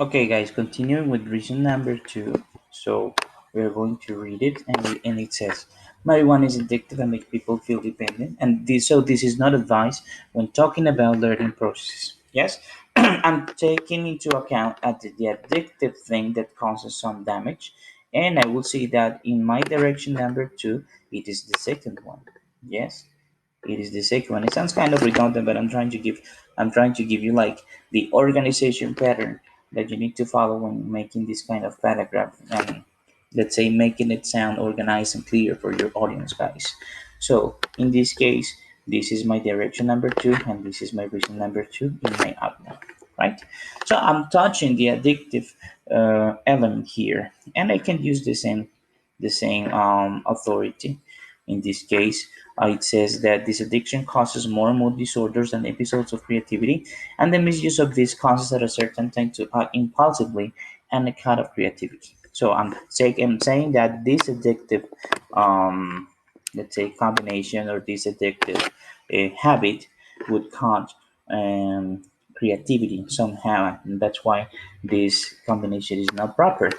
Okay, guys, continuing with reason number two. So we are going to read it, and it says, marijuana is addictive and makes people feel dependent. And this is not advice when talking about learning processes. Yes, I'm taking into account at the addictive thing that causes some damage, and I will say that in my direction number two, it is the second one. Yes, it is the second one. It sounds kind of redundant, but I'm trying to give you like the organization pattern that you need to follow when making this kind of paragraph, and let's say making it sound organized and clear for your audience, guys. So in this case, this is my direction number two, and this is my reason number two in my outline, right? So I'm touching the addictive element here, and I can use the same authority. In this case, it says that this addiction causes more mood disorders than episodes of creativity, and the misuse of this causes at a certain time to act impulsively and a cut of creativity. So I'm saying that this addictive, um, let's say, combination, or this addictive habit would cut creativity somehow, and that's why this combination is not proper,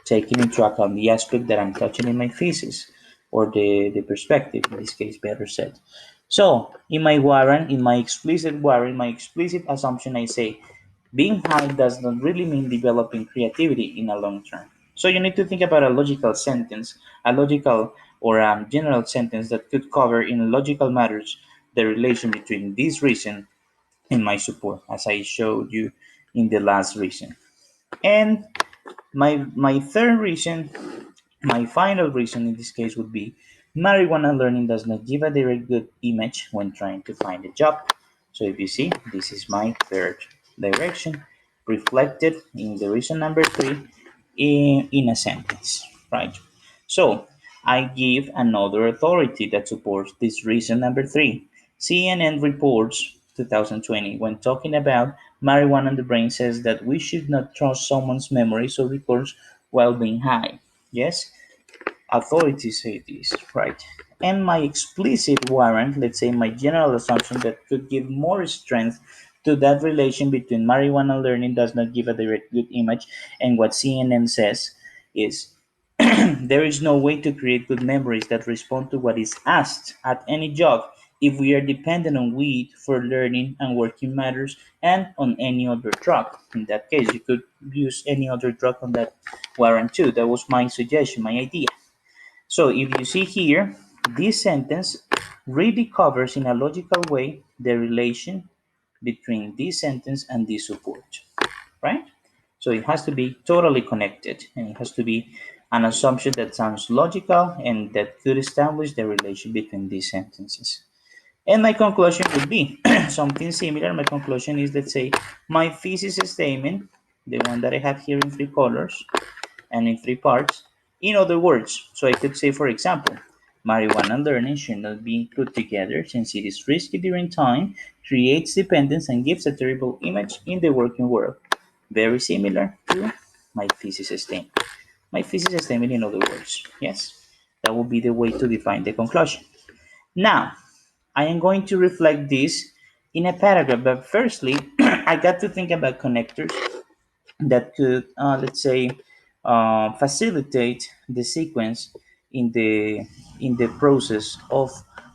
taking into account the aspect that I'm touching in my thesis, or the perspective, in this case, better said. So, in my explicit warrant, my explicit assumption, I say being high does not really mean developing creativity in a long term. So, you need to think about a logical sentence, a logical or general sentence that could cover in logical matters the relation between this reason and my support, as I showed you in the last reason. And my third reason, my final reason in this case would be marijuana learning does not give a direct good image when trying to find a job. So if you see, this is my third direction reflected in the reason number three in a sentence, right? So I give another authority that supports this reason number three. CNN reports 2020 when talking about marijuana in the brain says that we should not trust someone's memories or records while being high. Yes, authorities say this, right? And my explicit warrant, let's say my general assumption that could give more strength to that relation between marijuana learning does not give a direct good image, and what CNN says is there is no way to create good memories that respond to what is asked at any job if we are dependent on weed for learning and working matters and on any other drug. In that case, you could use any other drug on that warrant too. That was my suggestion, my idea. So if you see here, this sentence really covers in a logical way the relation between this sentence and this support, right? So it has to be totally connected, and it has to be an assumption that sounds logical and that could establish the relation between these sentences. And my conclusion would be something similar. My conclusion is, let's say, my thesis statement, the one that I have here in three colors, and in three parts. In other words, so I could say, for example, marijuana learning should not be put together since it is risky during time, creates dependence, and gives a terrible image in the working world. Very similar to my thesis statement. My thesis statement, in other words. Yes, that would be the way to define the conclusion. Now, I am going to reflect this in a paragraph, but firstly, I got to think about connectors that could, let's say, facilitate the sequence in the process of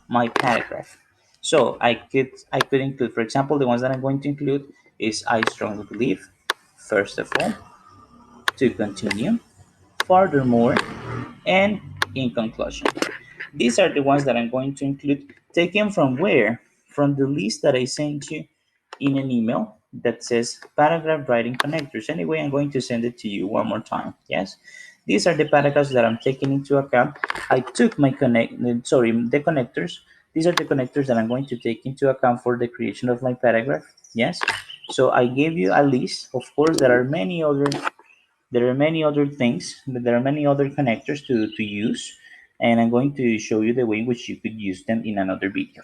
my paragraph. So I could include, for example, the ones that I'm going to include is I strongly believe, first of all, to continue, furthermore, and in conclusion. These are the ones that I'm going to include, taken from where? From the list that I sent you in an email that says paragraph writing connectors. Anyway, I'm going to send it to you one more time. Yes, these are the paragraphs that I'm taking into account. I took the connectors. These are the connectors that I'm going to take into account for the creation of my paragraph. Yes, so I gave you a list. Of course, there are many other things, but there are many other connectors to use, and I'm going to show you the way in which you could use them in another video.